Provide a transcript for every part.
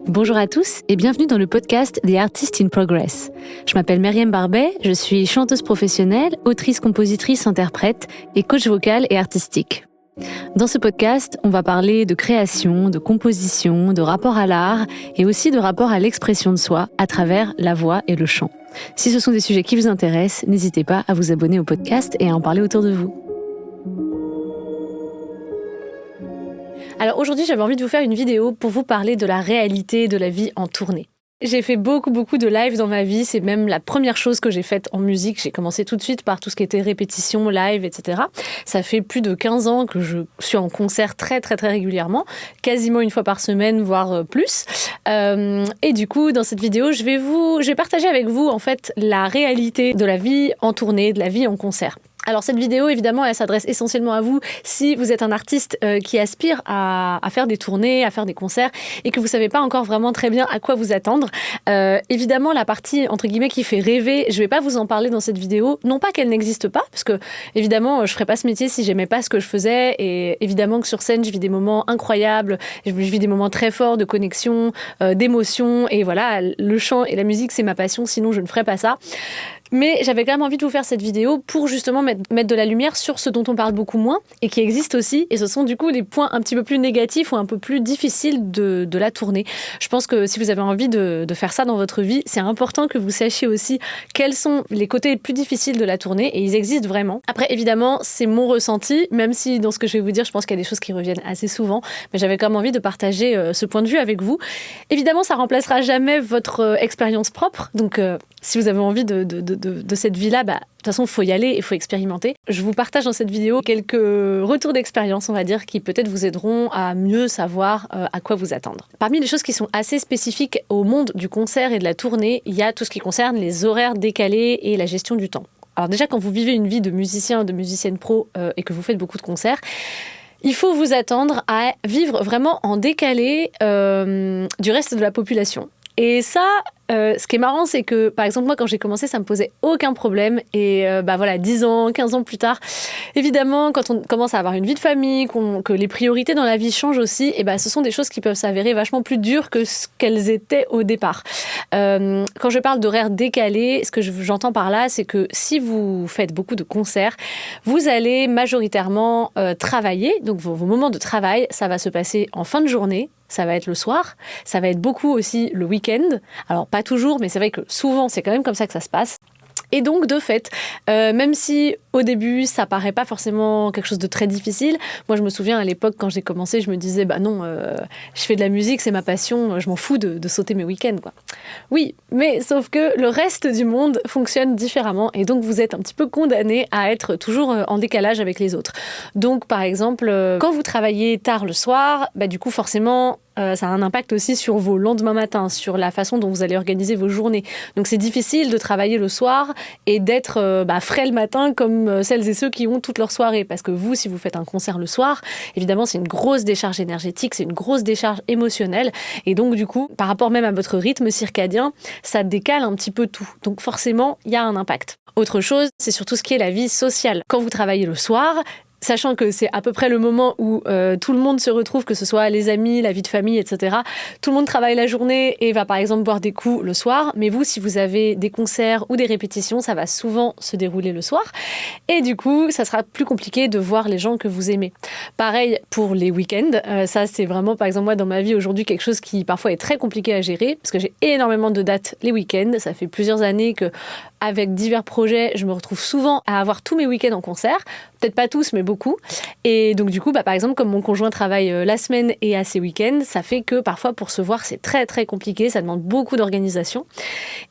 Bonjour à tous et bienvenue dans le podcast The Artist in Progress. Je m'appelle Myriam Barbet, je suis chanteuse professionnelle, autrice, compositrice, interprète et coach vocal et artistique. Dans ce podcast, on va parler de création, de composition, de rapport à l'art et aussi de rapport à l'expression de soi à travers la voix et le chant. Si ce sont des sujets qui vous intéressent, n'hésitez pas à vous abonner au podcast et à en parler autour de vous. Alors aujourd'hui, j'avais envie de vous faire une vidéo pour vous parler de la réalité de la vie en tournée. J'ai fait beaucoup de live dans ma vie, c'est même la première chose que j'ai faite en musique. J'ai commencé tout de suite par tout ce qui était répétition, live, etc. Ça fait plus de 15 ans que je suis en concert très régulièrement, quasiment une fois par semaine, voire plus. Et du coup, dans cette vidéo, je vais partager avec vous en fait la réalité de la vie en tournée, de la vie en concert. Alors cette vidéo, évidemment, elle s'adresse essentiellement à vous si vous êtes un artiste qui aspire à faire des tournées, à faire des concerts et que vous savez pas encore vraiment très bien à quoi vous attendre. Évidemment, la partie entre guillemets qui fait rêver, je vais pas vous en parler dans cette vidéo. Non pas qu'elle n'existe pas, parce que évidemment, je ferais pas ce métier si j'aimais pas ce que je faisais. Et évidemment que sur scène, je vis des moments incroyables, je vis des moments très forts de connexion, d'émotion. Et voilà, le chant et la musique, c'est ma passion. Sinon, je ne ferais pas ça. Mais j'avais quand même envie de vous faire cette vidéo pour justement mettre de la lumière sur ce dont on parle beaucoup moins et qui existe aussi. Et ce sont du coup les points un petit peu plus négatifs ou un peu plus difficiles de la tournée. Je pense que si vous avez envie de faire ça dans votre vie, c'est important que vous sachiez aussi quels sont les côtés les plus difficiles de la tournée et ils existent vraiment. Après, évidemment, c'est mon ressenti, même si dans ce que je vais vous dire, je pense qu'il y a des choses qui reviennent assez souvent. Mais j'avais quand même envie de partager ce point de vue avec vous. Évidemment, ça remplacera jamais votre expérience propre. Donc, si vous avez envie de cette vie-là, de toute façon, il faut y aller, il faut expérimenter. Je vous partage dans cette vidéo quelques retours d'expérience, on va dire, qui peut-être vous aideront à mieux savoir à quoi vous attendre. Parmi les choses qui sont assez spécifiques au monde du concert et de la tournée, il y a tout ce qui concerne les horaires décalés et la gestion du temps. Alors déjà, quand vous vivez une vie de musicien, de musicienne pro et que vous faites beaucoup de concerts, il faut vous attendre à vivre vraiment en décalé du reste de la population. Et ça, ce qui est marrant, c'est que, par exemple, moi, quand j'ai commencé, ça me posait aucun problème. Et 10 ans, 15 ans plus tard, évidemment, quand on commence à avoir une vie de famille, que les priorités dans la vie changent aussi, et ce sont des choses qui peuvent s'avérer vachement plus dures que ce qu'elles étaient au départ. Quand je parle d'horaire décalé, ce que j'entends par là, c'est que si vous faites beaucoup de concerts, vous allez majoritairement travailler. Donc, vos moments de travail, ça va se passer en fin de journée. Ça va être le soir, ça va être beaucoup aussi le week-end. Alors, pas toujours, mais c'est vrai que souvent, c'est quand même comme ça que ça se passe. Et donc, de fait, même si au début, ça paraît pas forcément quelque chose de très difficile, moi, je me souviens à l'époque, quand j'ai commencé, je me disais, je fais de la musique, c'est ma passion, je m'en fous de sauter mes week-ends, quoi. Oui, mais sauf que le reste du monde fonctionne différemment et donc vous êtes un petit peu condamné à être toujours en décalage avec les autres. Donc, par exemple, quand vous travaillez tard le soir, du coup, forcément, ça a un impact aussi sur vos lendemains matins, sur la façon dont vous allez organiser vos journées. Donc c'est difficile de travailler le soir et d'être frais le matin comme celles et ceux qui ont toute leur soirée. Parce que vous, si vous faites un concert le soir, évidemment, c'est une grosse décharge énergétique, c'est une grosse décharge émotionnelle. Et donc du coup, par rapport même à votre rythme circadien, ça décale un petit peu tout. Donc forcément, il y a un impact. Autre chose, c'est surtout ce qui est la vie sociale. Quand vous travaillez le soir, sachant que c'est à peu près le moment où tout le monde se retrouve, que ce soit les amis, la vie de famille, etc. Tout le monde travaille la journée et va par exemple boire des coups le soir. Mais vous, si vous avez des concerts ou des répétitions, ça va souvent se dérouler le soir. Et du coup, ça sera plus compliqué de voir les gens que vous aimez. Pareil pour les week-ends. Ça, c'est vraiment, par exemple, moi, dans ma vie aujourd'hui, quelque chose qui parfois est très compliqué à gérer parce que j'ai énormément de dates les week-ends. Ça fait plusieurs années que, avec divers projets, je me retrouve souvent à avoir tous mes week-ends en concert. Peut-être pas tous, mais beaucoup. Et donc, du coup, par exemple, comme mon conjoint travaille la semaine et à ses week-ends, ça fait que parfois, pour se voir, c'est très compliqué. Ça demande beaucoup d'organisation.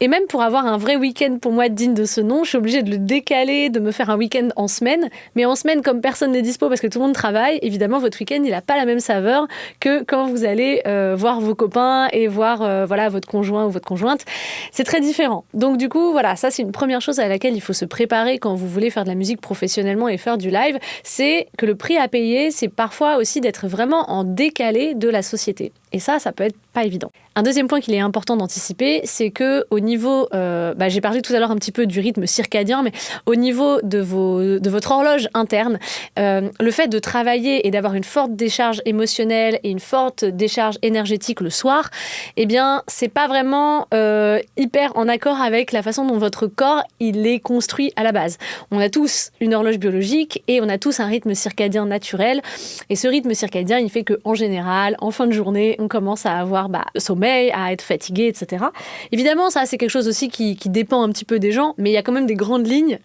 Et même pour avoir un vrai week-end pour moi digne de ce nom, je suis obligée de le décaler, de me faire un week-end en semaine. Mais en semaine, comme personne n'est dispo parce que tout le monde travaille, évidemment, votre week-end, il n'a pas la même saveur que quand vous allez voir vos copains et voir votre conjoint ou votre conjointe. C'est très différent. Donc, du coup, voilà, ça, c'est une première chose à laquelle il faut se préparer quand vous voulez faire de la musique professionnellement et faire du live, c'est que le prix à payer, c'est parfois aussi d'être vraiment en décalé de la société. Et ça peut être pas évident. Un deuxième point qu'il est important d'anticiper, c'est que au niveau, j'ai parlé tout à l'heure un petit peu du rythme circadien, mais au niveau de votre horloge interne, le fait de travailler et d'avoir une forte décharge émotionnelle et une forte décharge énergétique le soir, eh bien, c'est pas vraiment hyper en accord avec la façon dont votre corps il est construit à la base. On a tous une horloge biologique et on a tous un rythme circadien naturel. Et ce rythme circadien, il fait qu'en général, en fin de journée, on commence à avoir sommeil, à être fatigué, etc. Évidemment, ça, c'est quelque chose aussi qui dépend un petit peu des gens, mais il y a quand même des grandes lignes.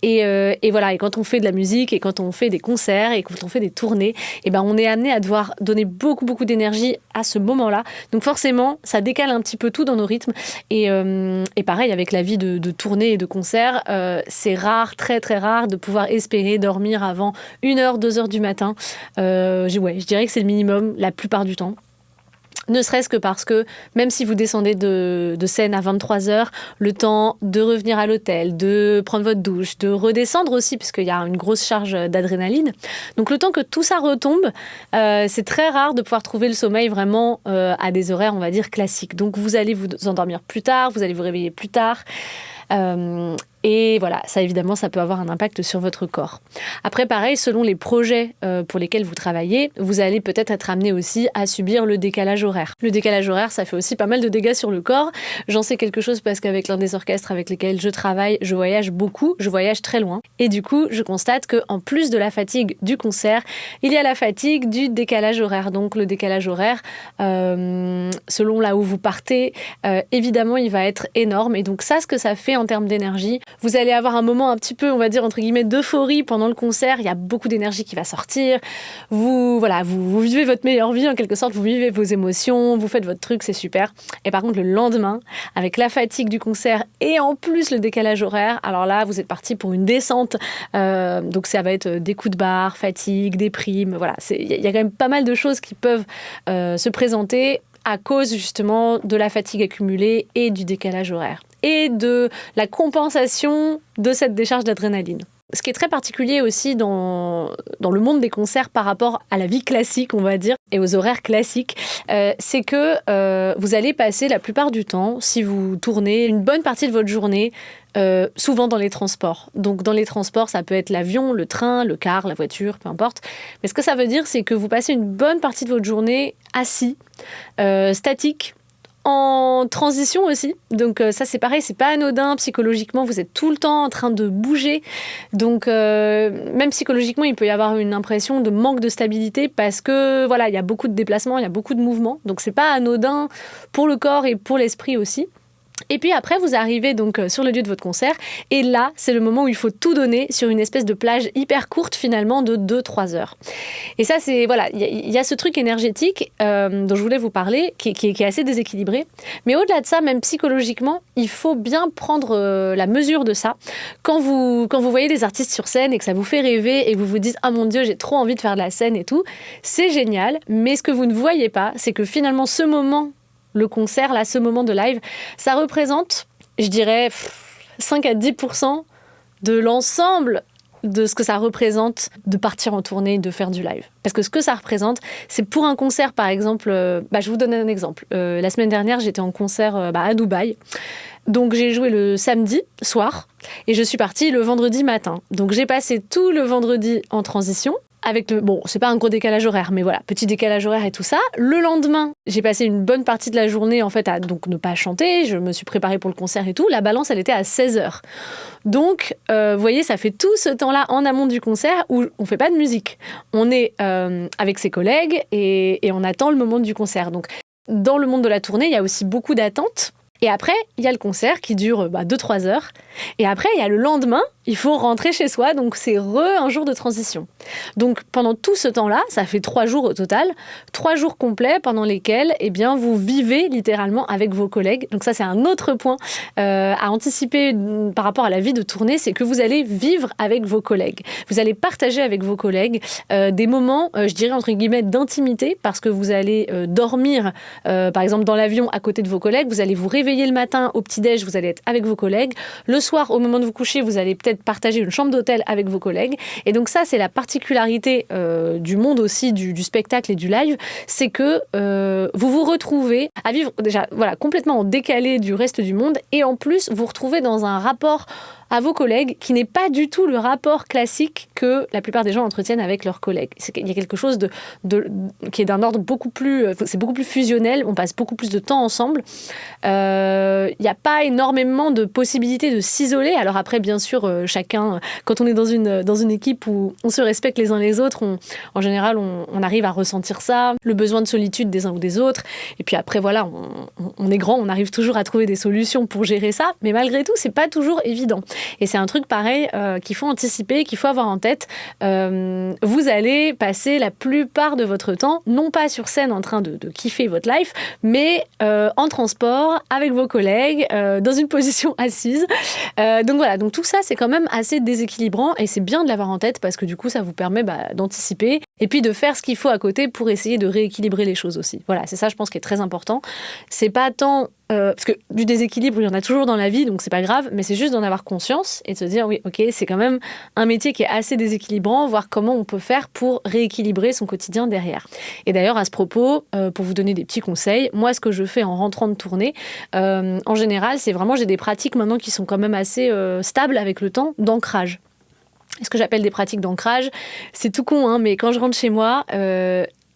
Et voilà, et quand on fait de la musique, et quand on fait des concerts, et quand on fait des tournées, on est amené à devoir donner beaucoup, beaucoup d'énergie à ce moment-là. Donc forcément, ça décale un petit peu tout dans nos rythmes. Et pareil, avec la vie de tournée et de concert, c'est rare, très, très rare de pouvoir espérer dormir avant 1h, 2h du matin. Je dirais que c'est le minimum la plupart du temps. Ne serait-ce que parce que même si vous descendez de scène à 23h, le temps de revenir à l'hôtel, de prendre votre douche, de redescendre aussi, puisqu'il y a une grosse charge d'adrénaline. Donc le temps que tout ça retombe, c'est très rare de pouvoir trouver le sommeil vraiment à des horaires, on va dire, classiques. Donc vous allez vous endormir plus tard, vous allez vous réveiller plus tard. Et voilà, ça évidemment, ça peut avoir un impact sur votre corps. Après, pareil, selon les projets pour lesquels vous travaillez, vous allez peut-être être amené aussi à subir le décalage horaire. Le décalage horaire, ça fait aussi pas mal de dégâts sur le corps. J'en sais quelque chose parce qu'avec l'un des orchestres avec lesquels je travaille, je voyage beaucoup, je voyage très loin. Et du coup, je constate qu'en plus de la fatigue du concert, il y a la fatigue du décalage horaire. Donc le décalage horaire, selon là où vous partez, évidemment, il va être énorme. Et donc ça, ce que ça fait en termes d'énergie, vous allez avoir un moment un petit peu, on va dire, entre guillemets, d'euphorie pendant le concert. Il y a beaucoup d'énergie qui va sortir. Vous vivez votre meilleure vie, en quelque sorte. Vous vivez vos émotions, vous faites votre truc, c'est super. Et par contre, le lendemain, avec la fatigue du concert et en plus le décalage horaire, alors là, vous êtes parti pour une descente. Donc ça va être des coups de barre, fatigue, déprime. Voilà, il y a quand même pas mal de choses qui peuvent se présenter à cause justement de la fatigue accumulée et du décalage horaire et de la compensation de cette décharge d'adrénaline. Ce qui est très particulier aussi dans le monde des concerts par rapport à la vie classique, on va dire, et aux horaires classiques, c'est que vous allez passer la plupart du temps, si vous tournez une bonne partie de votre journée, souvent dans les transports. Donc dans les transports, ça peut être l'avion, le train, le car, la voiture, peu importe. Mais ce que ça veut dire, c'est que vous passez une bonne partie de votre journée assis, statique, en transition aussi. Donc ça, c'est pareil, c'est pas anodin. Psychologiquement, vous êtes tout le temps en train de bouger. Donc même psychologiquement, il peut y avoir une impression de manque de stabilité parce que voilà, il y a beaucoup de déplacements, il y a beaucoup de mouvements. Donc c'est pas anodin pour le corps et pour l'esprit aussi. Et puis après, vous arrivez donc sur le lieu de votre concert et là, c'est le moment où il faut tout donner sur une espèce de plage hyper courte finalement de 2-3 heures. Et ça, c'est voilà, il y a ce truc énergétique dont je voulais vous parler qui est assez déséquilibré. Mais au-delà de ça, même psychologiquement, il faut bien prendre la mesure de ça. Quand vous voyez des artistes sur scène et que ça vous fait rêver et que vous vous dites « Ah mon Dieu, j'ai trop envie de faire de la scène et tout », c'est génial. Mais ce que vous ne voyez pas, c'est que finalement, ce moment, le concert, là, ce moment de live, ça représente, je dirais, 5-10% de l'ensemble de ce que ça représente de partir en tournée et de faire du live. Parce que ce que ça représente, c'est pour un concert, par exemple, je vous donne un exemple. La semaine dernière, j'étais en concert à Dubaï. Donc j'ai joué le samedi soir et je suis partie le vendredi matin. Donc j'ai passé tout le vendredi en transition. Avec c'est pas un gros décalage horaire, mais voilà, petit décalage horaire et tout ça. Le lendemain, j'ai passé une bonne partie de la journée, en fait, à donc ne pas chanter. Je me suis préparée pour le concert et tout. La balance, elle était à 16h. Donc, vous voyez, ça fait tout ce temps-là en amont du concert où on fait pas de musique. On est avec ses collègues et on attend le moment du concert. Donc, dans le monde de la tournée, il y a aussi beaucoup d'attentes. Et après, il y a le concert qui dure 2-3 heures. Et après, il y a le lendemain il faut rentrer chez soi, donc c'est un jour de transition. Donc pendant tout ce temps-là, ça fait 3 jours au total, 3 jours complets pendant lesquels vous vivez littéralement avec vos collègues. Donc ça, c'est un autre point à anticiper par rapport à la vie de tournée, c'est que vous allez vivre avec vos collègues. Vous allez partager avec vos collègues des moments, je dirais entre guillemets, d'intimité, parce que vous allez dormir, par exemple dans l'avion à côté de vos collègues, vous allez vous réveiller le matin au petit-déj, vous allez être avec vos collègues. Le soir, au moment de vous coucher, vous allez peut-être partager une chambre d'hôtel avec vos collègues. Et donc ça, c'est la particularité du monde aussi, du spectacle et du live, c'est que vous vous retrouvez à vivre déjà complètement en décalé du reste du monde, et en plus, vous retrouvez dans un rapport à vos collègues qui n'est pas du tout le rapport classique que la plupart des gens entretiennent avec leurs collègues. Il y a quelque chose qui est d'un ordre beaucoup plus fusionnel, on passe beaucoup plus de temps ensemble. Il n'y a pas énormément de possibilités de s'isoler. Alors après, bien sûr, chacun, quand on est dans une équipe où on se respecte les uns les autres, en général, on arrive à ressentir ça, le besoin de solitude des uns ou des autres. Et puis après, voilà, on est grand, on arrive toujours à trouver des solutions pour gérer ça, mais malgré tout, c'est pas toujours évident. Et c'est un truc pareil qu'il faut anticiper, qu'il faut avoir en tête. Vous allez passer la plupart de votre temps, non pas sur scène en train de kiffer votre life, mais en transport, avec vos collègues, dans une position assise. Donc voilà, donc tout ça, c'est quand même assez déséquilibrant, et c'est bien de l'avoir en tête parce que du coup, ça vous permet d'anticiper et puis de faire ce qu'il faut à côté pour essayer de rééquilibrer les choses aussi. Voilà, c'est ça, je pense, qui est très important. C'est pas tant... parce que du déséquilibre, il y en a toujours dans la vie, donc c'est pas grave, mais c'est juste d'en avoir conscience et de se dire, oui, ok, c'est quand même un métier qui est assez déséquilibrant, voir comment on peut faire pour rééquilibrer son quotidien derrière. Et d'ailleurs, à ce propos, pour vous donner des petits conseils, moi, ce que je fais en rentrant de tournée, en général, c'est vraiment, j'ai des pratiques maintenant qui sont quand même assez stables avec le temps, d'ancrage. Et ce que j'appelle des pratiques d'ancrage, c'est tout con, hein, mais quand je rentre chez moi...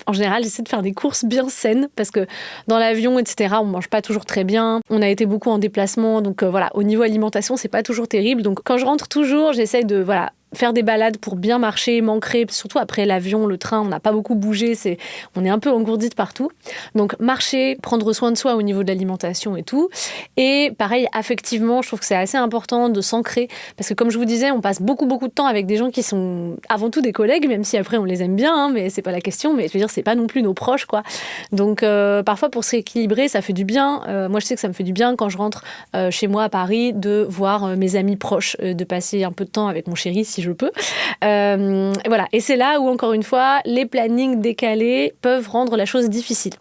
en général, j'essaie de faire des courses bien saines parce que dans l'avion, etc., on mange pas toujours très bien. On a été beaucoup en déplacement, donc voilà, au niveau alimentation, c'est pas toujours terrible. Donc quand je rentre toujours, j'essaie de faire des balades pour bien marcher, m'ancrer, surtout après l'avion, le train, on n'a pas beaucoup bougé, on est un peu engourdi de partout. Donc marcher, prendre soin de soi au niveau de l'alimentation et tout. Et pareil, affectivement, je trouve que c'est assez important de s'ancrer, parce que comme je vous disais, on passe beaucoup de temps avec des gens qui sont avant tout des collègues, même si après on les aime bien, hein, mais c'est pas la question, mais je veux dire, c'est pas non plus nos proches, quoi. Donc parfois pour se rééquilibrer, ça fait du bien. Moi je sais que ça me fait du bien quand je rentre chez moi à Paris, de voir mes amis proches, de passer un peu de temps avec mon chéri, si je peux. Voilà. Et c'est là où, encore une fois, les plannings décalés peuvent rendre la chose difficile.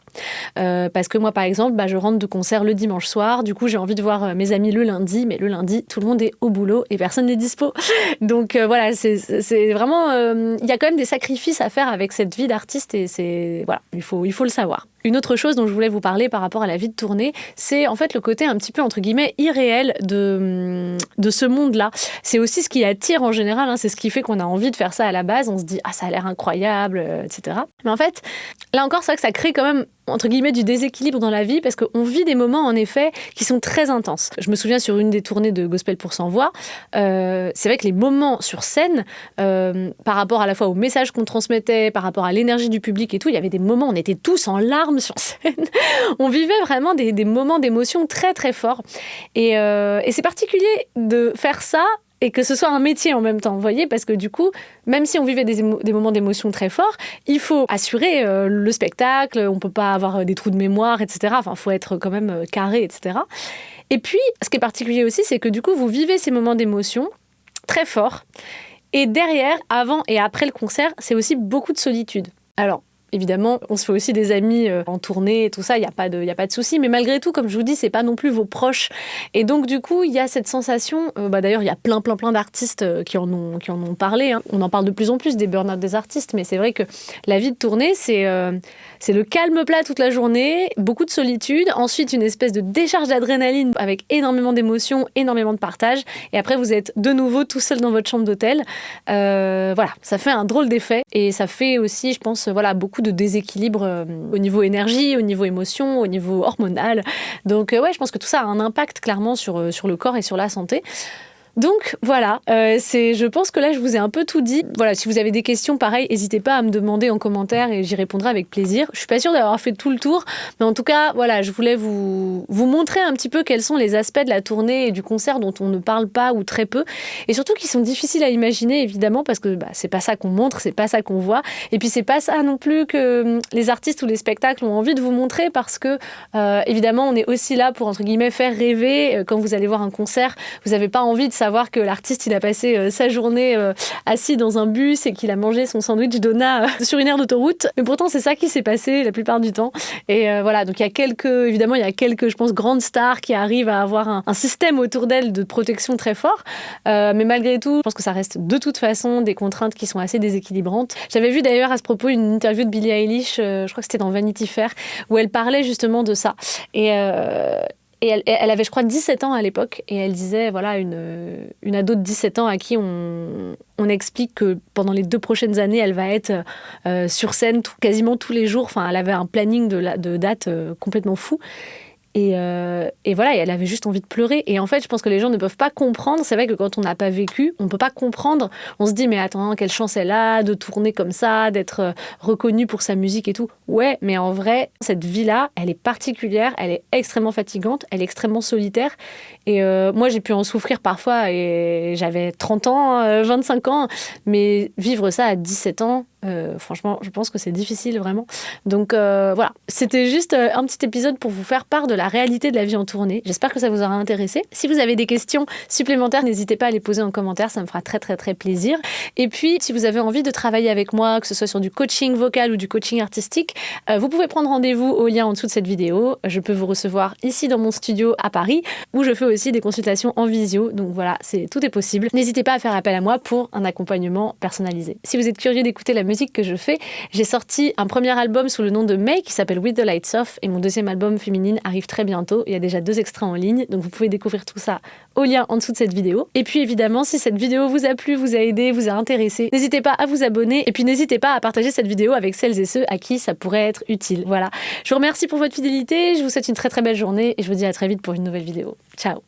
Parce que moi, par exemple, je rentre de concert le dimanche soir, du coup, j'ai envie de voir mes amis le lundi, mais le lundi, tout le monde est au boulot et personne n'est dispo. Donc voilà, c'est vraiment... Il y a quand même des sacrifices à faire avec cette vie d'artiste, et voilà, il faut le savoir. Une autre chose dont je voulais vous parler par rapport à la vie de tournée, c'est en fait le côté un petit peu, entre guillemets, irréel de ce monde-là. C'est aussi ce qui attire en général, hein, c'est ce qui fait qu'on a envie de faire ça à la base. On se dit « Ah, ça a l'air incroyable, etc. » Mais en fait, là encore, c'est vrai que ça crée quand même, entre guillemets, du déséquilibre dans la vie, parce qu'on vit des moments, en effet, qui sont très intenses. Je me souviens sur une des tournées de Gospel pour Sans Voix, c'est vrai que les moments sur scène, par rapport à la fois au message qu'on transmettait, par rapport à l'énergie du public et tout, il y avait des moments où on était tous en larmes sur scène. On vivait vraiment des moments d'émotion très très forts. Et c'est particulier de faire ça et que ce soit un métier en même temps, vous voyez, parce que du coup, même si on vivait des moments d'émotion très forts, il faut assurer le spectacle, on peut pas avoir des trous de mémoire, etc. Enfin, il faut être quand même carré, etc. Et puis, ce qui est particulier aussi, c'est que du coup, vous vivez ces moments d'émotion très forts, et derrière, avant et après le concert, c'est aussi beaucoup de solitude. Alors, évidemment, on se fait aussi des amis en tournée et tout ça, il n'y a pas de souci. Mais malgré tout, comme je vous dis, c'est pas non plus vos proches. Et donc, du coup, il y a cette sensation... d'ailleurs, il y a plein d'artistes qui en ont parlé. Hein. On en parle de plus en plus des burn-out des artistes, mais c'est vrai que la vie de tournée, c'est le calme plat toute la journée, beaucoup de solitude, ensuite une espèce de décharge d'adrénaline avec énormément d'émotions, énormément de partage. Et après, vous êtes de nouveau tout seul dans votre chambre d'hôtel. Voilà, ça fait un drôle d'effet. Et ça fait aussi, je pense, beaucoup de déséquilibre au niveau énergie, au niveau émotion, au niveau hormonal. Donc je pense que tout ça a un impact clairement sur le corps et sur la santé. Donc voilà, je pense que là je vous ai un peu tout dit. Voilà, si vous avez des questions, pareil, n'hésitez pas à me demander en commentaire et j'y répondrai avec plaisir. Je suis pas sûre d'avoir fait tout le tour, mais en tout cas, voilà, je voulais vous montrer un petit peu quels sont les aspects de la tournée et du concert dont on ne parle pas ou très peu, et surtout qui sont difficiles à imaginer évidemment parce que c'est pas ça qu'on montre, c'est pas ça qu'on voit, et puis c'est pas ça non plus que les artistes ou les spectacles ont envie de vous montrer parce que évidemment on est aussi là pour entre guillemets faire rêver. Quand vous allez voir un concert, vous n'avez pas envie de savoir que l'artiste il a passé sa journée assis dans un bus et qu'il a mangé son sandwich Dona sur une aire d'autoroute, mais pourtant c'est ça qui s'est passé la plupart du temps. Et voilà, donc il y a quelques, je pense, grandes stars qui arrivent à avoir un système autour d'elles de protection très fort, mais malgré tout je pense que ça reste de toute façon des contraintes qui sont assez déséquilibrantes. J'avais vu d'ailleurs à ce propos une interview de Billie Eilish, je crois que c'était dans Vanity Fair, où elle parlait justement de ça. Et elle avait, je crois, 17 ans à l'époque, et elle disait, voilà, une ado de 17 ans à qui on explique que pendant les 2 prochaines années, elle va être sur scène quasiment tous les jours. Enfin, elle avait un planning de dates complètement fou. Et voilà, et elle avait juste envie de pleurer. Et en fait, je pense que les gens ne peuvent pas comprendre. C'est vrai que quand on n'a pas vécu, on ne peut pas comprendre. On se dit, mais attends, quelle chance elle a de tourner comme ça, d'être reconnue pour sa musique et tout. Ouais, mais en vrai, cette vie-là, elle est particulière, elle est extrêmement fatigante, elle est extrêmement solitaire. Et moi, j'ai pu en souffrir parfois, et j'avais 30 ans, 25 ans. Mais vivre ça à 17 ans, franchement, je pense que c'est difficile vraiment. Donc voilà, c'était juste un petit épisode pour vous faire part de la réalité de la vie en tournée. J'espère que ça vous aura intéressé. Si vous avez des questions supplémentaires, n'hésitez pas à les poser en commentaire, ça me fera très très très plaisir. Et puis, si vous avez envie de travailler avec moi, que ce soit sur du coaching vocal ou du coaching artistique, vous pouvez prendre rendez-vous au lien en dessous de cette vidéo. Je peux vous recevoir ici dans mon studio à Paris, où je fais aussi des consultations en visio. Donc voilà, tout est possible. N'hésitez pas à faire appel à moi pour un accompagnement personnalisé. Si vous êtes curieux d'écouter la musique que je fais, j'ai sorti un premier album sous le nom de May qui s'appelle With the Lights Off, et mon deuxième album féminine arrive très bientôt. Il y a déjà 2 extraits en ligne, donc vous pouvez découvrir tout ça au lien en dessous de cette vidéo. Et puis évidemment, si cette vidéo vous a plu, vous a aidé, vous a intéressé, n'hésitez pas à vous abonner, et puis n'hésitez pas à partager cette vidéo avec celles et ceux à qui ça pourrait être utile. Voilà. Je vous remercie pour votre fidélité, je vous souhaite une très très belle journée et je vous dis à très vite pour une nouvelle vidéo. Ciao.